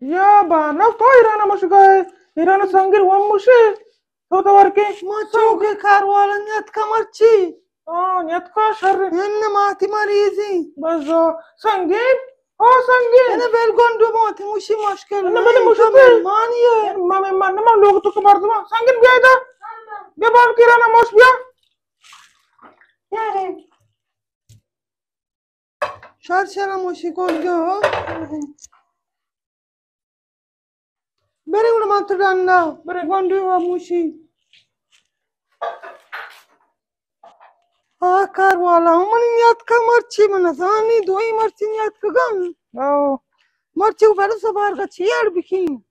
Ya bana to irana masukay. Irana sangir wam mushi. To tawarki. Machuke karwala nyat kamarchi. Oh, nyat ka shar. Enna mati marizi. Bazo sangir. Oh, sangir. Ena belgondu mati mushi mashkel. Ena bade mushute. Maniye. Mame man nama log to kamar duma. Sangir biya ida. Biya ban kirana mos biya. Şarşara mushi kolgo. Bere una matranna. Bere gondu wa mushi. Ha karwala man nyat kamarchi manasani doi marchi nyat kagam. Oh. Marchi ubara sabar ka chiyar bikin.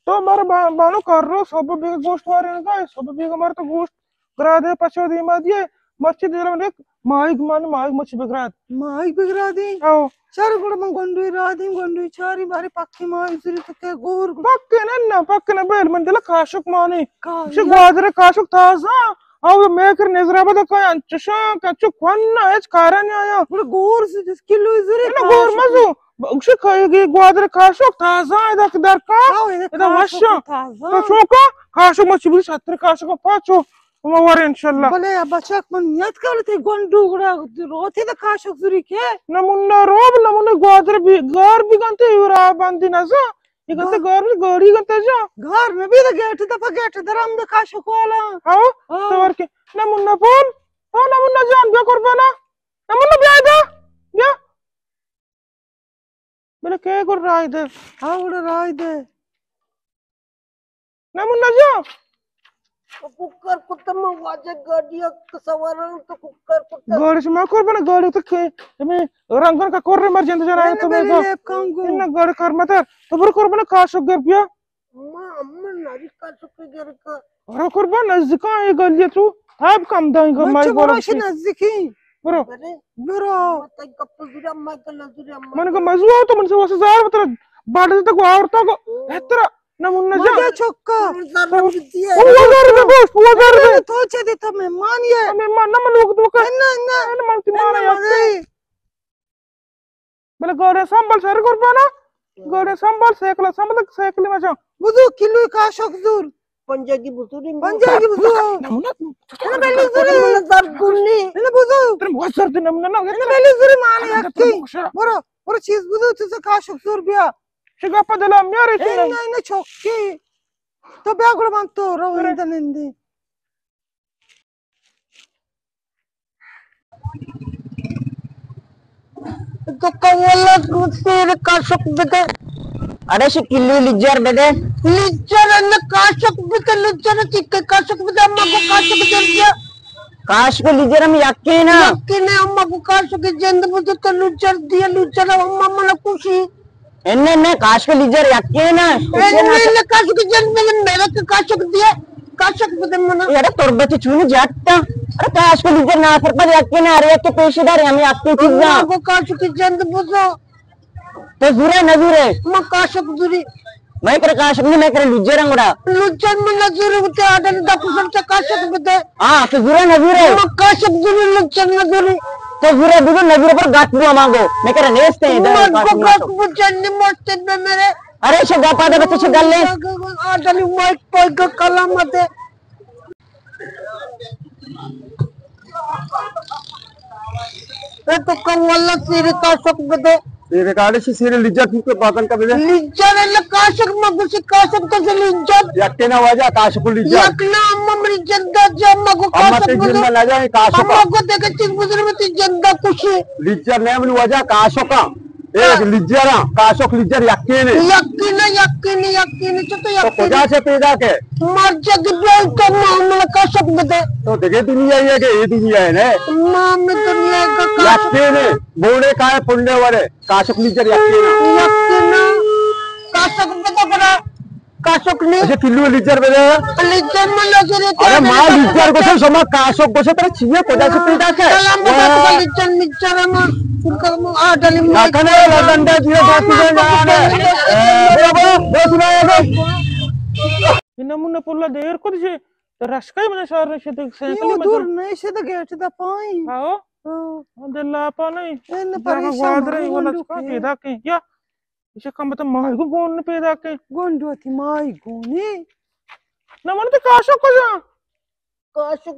तो मारे बानो कर रो सब bag गोश्त वारे ना गाय सब bag मारे तो गोश्त करा दे पछो दे मा दिए मच्छी दे रे माइक मच्छी बेगरा Maay bigradi. आओ Chari kuda mang gondu radi gondu chari bari pakki maay suri tukke gor. पक्के ना बेल मन दिला काशुक माने Ka शे ग्वादरे काशुक ताजा आओ मैं कर नजरा बदा का अंचशा कच्चु खन्ना एच कारण आया kuda gor si dis kilo suri. ना गोर मजो उसे खाएगी ग्वादरे काशुक ताजा इधर किधर का इधर वश्या तो चोका काशुक मच्छी भी छत्र काशुक पाचो मवारे इंशाल्लाह Bale ya bachak man nyat kawle te gondu kuda roti da kashak suri ke. नमुन्ना रोब नमुन्ने ग्वादर भी गार भी गंते युरा बंदी नजा ये गंते गार भी गाड़ी गंते जा Ghar me bhi da gate da pa gate daram da kashak wala. आओ तवर के नमुन्ना फोन ओ नमुन्ना जान क्या कुर्बाना नमुन्ना ब्याह दा क्या मेरे क्या कर रहा है इधर Ha kuda rai de. नमुन्ना जा Kukkar kutta mang wajah gadiya kesawaran to kukkar kutta. गाड़ी से मैं कुर्बाना गाड़ी तो के मैं रंगन का कोर्रे मर जाते जाना है तो मैं तो lep kangu. इन्ना गाड़ी कर मत तो बुर कुर्बाना काशुक गर पिया Amma nari kashak ke ger ka. और कुर्बाना नजदीका ये गलिए तू अब कम दाएंगे मैं Machu बोल bora shi nazdiki. बरो Bro. मन को मजू आओ तो मन से वैसे जार बता बाढ़ तक और तक इतना नमुन्ना जा Maja chokka. वो jar they Toche de to mehman ye. हमें मानना मन लोग तो कर Enna ना मन की मारा यार enna. मैंने गाड़ी संभाल सारे कर पाना गाड़ी संभाल साइकिल में जा Buzu kilo kashak zur. Panjagi busuri Panjagi buzu. नमुन्ना Enna belli zuri. dar gunni Enna buzu. तेरे बहुत सर दिन नमुन्ना ना Enna belli zuri mani yakki. Bora cheese buzu tuse kashak zur biya. शिगा पदला म्यारे Enna chokki. To biya kuda banto rawinda nindi. तो कवला कुत्ते काशक बते अरे से किल्ली लिजर बते लिजर न काशक बते लिजर चिक्के काशक बते अम्मा को काशक जल दिया काश को लिजर हम यक्के ना यक्के ने अम्मा को काशक जंद बते तो लिजर दिया लिजर अम्मा मन खुशी एने ने काश को लिजर यक्के ना एने काशक जंद में मेरे को काशक दिया काशक बते मन यार तोरबते चुने जाता अरे काश को लिजर ना पर यक्के ना अरे के पेशीदार हम यक्के चीज़ को काशक जंद बुझो तो जुरे न जुरे म काशक जुरी मैं काशक ने मैं लिजर अंगड़ा लिजर में न जुरे बते आदन दा कुछ काशक बते हां तो जुरे न जुरे म काशक जुरी लिजर न जुरी तो जुरे बुझो न जुरे पर गात बुआ मांगो मैं करे नेस्ते इधर काशक बुझने मस्त में मेरे अरे से गापा दे बच्चे से गल ले आदन माइक पर कला मते तो कवला सिर काशक बते ये काले से सिर लिज्जत के बातन का बिले लिज्जत ने काशक मगुसी काशक तो से लिज्जत यक्के ना वजह काशक को लिज्जत यकना अम्मा मेरी जद्दा जम्मा को अम्मा काशक ते जिन में ना जाए काशक अम्मा को देखे चिक बुजुर्ग में ती जद्दा खुशी लिज्जत ने मन वजह काशक एक लिज्जरा काशक लिज्जर यक्के ने यकीन तो तो यकीन खुदा से पैदा के मर जग बेल तो मामला काशक बदे तो देखे दुनिया ये के ये दुनिया है ने माम दुनिया का काशक यक्के ने बोले काय पुण्य वाले काशक लिज्जर यक्के ने यकीन काशक बदे बड़ा काशक ने अच्छा किलो लिज्जर बदे लिज्जत में लगे रहते अरे मां लिज्जर को से समा काशक को से तेरे छिए खुदा से पैदा के सलाम बता लिज्जत मिच्चर में आ डली लखने लखंडा जियो दोस्ती जाने बराबर सुनाएगा नमुन्ना पुल्ला देर को दिसे रश्काई मने शार रशे ते साइकिल में Dur ne işe de gate da pai. आओ दिल्ला पा नहीं Enna पर parishan. ग्वादरे वो लचका के दा के या Isha kan bata mai go gon pe da ke. Gondo ti mai goni. Na mana te kasok ka ja. Kasok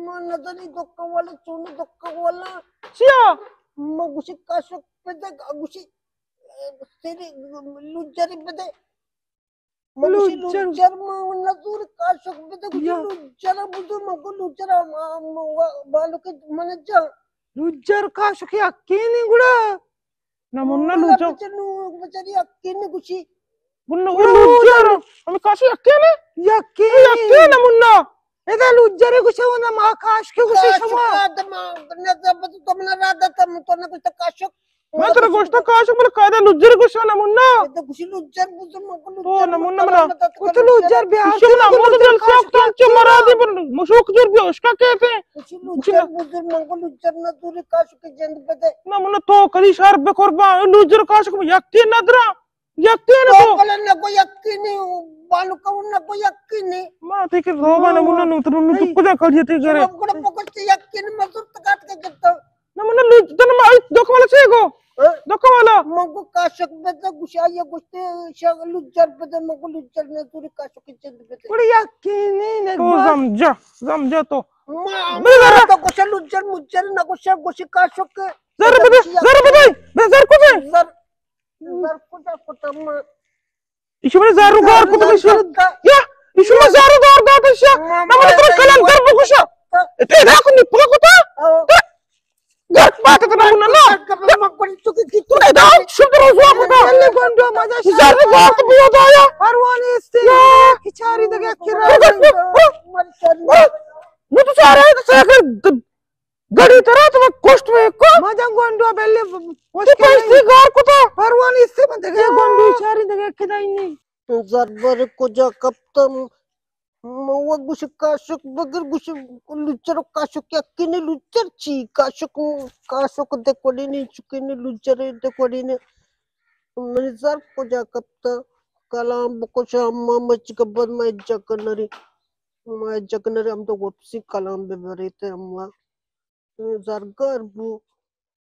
mana tadi dokka wala chuni dokka wala. Siya. Magusi kasok pede agusi seri lujari pede. Magusi lujar mana tur kasok pede gusi lujara budu magu lujara balu ke mana jang. Lujar kasok yakin gura. Na mana lujar. Bacari yakin gusi. Bunna lujar. Ami kasok yakin ne? Yakin na munna. Eda lujar gusi wana ma kasok gusi sama. Kasok ada betul tu mana rada tam tu nak kita kasok. मैं तेरा गोश्त काश बोले कायदा लुज्जर कुछ ना Munna Itu gusi lujar budu magu तो lujar. ना मुन्ना मरा कुछ लुजार बिहार इसे ना मोद जल से अब तक चमरा दी पर मुशोक जर भी उसका कहते हैं Gusi lujar budu magu lujar na turi kasok ke jend pede. ना मुन्ना तो कली शार पे कुर्बा लुज्जर काश को यकीन ना दरा यकीन तो तो kalau nak yakin ni balu kau nak yakin ni. मैं ठीक है रोबा ना मुन्ना नु तो नु कुछ कर दिया करे Sebab kau fokus yakin masuk tekat ke kita. ना मुन्ना लुज तो ना दो वाला से को दो वाला Magu kasok pede gusi ayah gusi syang lujar pede magu lujar na turi kasok ke jend pede. कुड़ी yakin ni तो समझा तो Ma, तो gusi lujar mujar na gusi kasok ke. जरा जर कुछ है Zar kuda pertama. इशु में जारू गार को तो इशु या इशु में जारू गार गार इशु ना मुन्ना तो कलम कर बुकुश itu dah aku nih pulang kota gak pakai kena munnah na itu dah super usah aku dah Alle gondo maja Zari gua tuh biar daya Parwani isti kichari daga kira वो तो चाह रहा है तो चाह कर गड़ी तरह तो कोस्ट में को maja gondo belle तो पैसे गार को तो Parwani isti man daga gondo kichari daga kira ini Zar bar ko ja kaptam. Mawa gusi kasok bagar gusi lujar kasok yakin lujar ci kasok de kodini chukini lujar de kodini. Zar ko ja kapta kalam boko sama machikabad ma jakanari am to wopsi kalam beberete amma. Zar garbu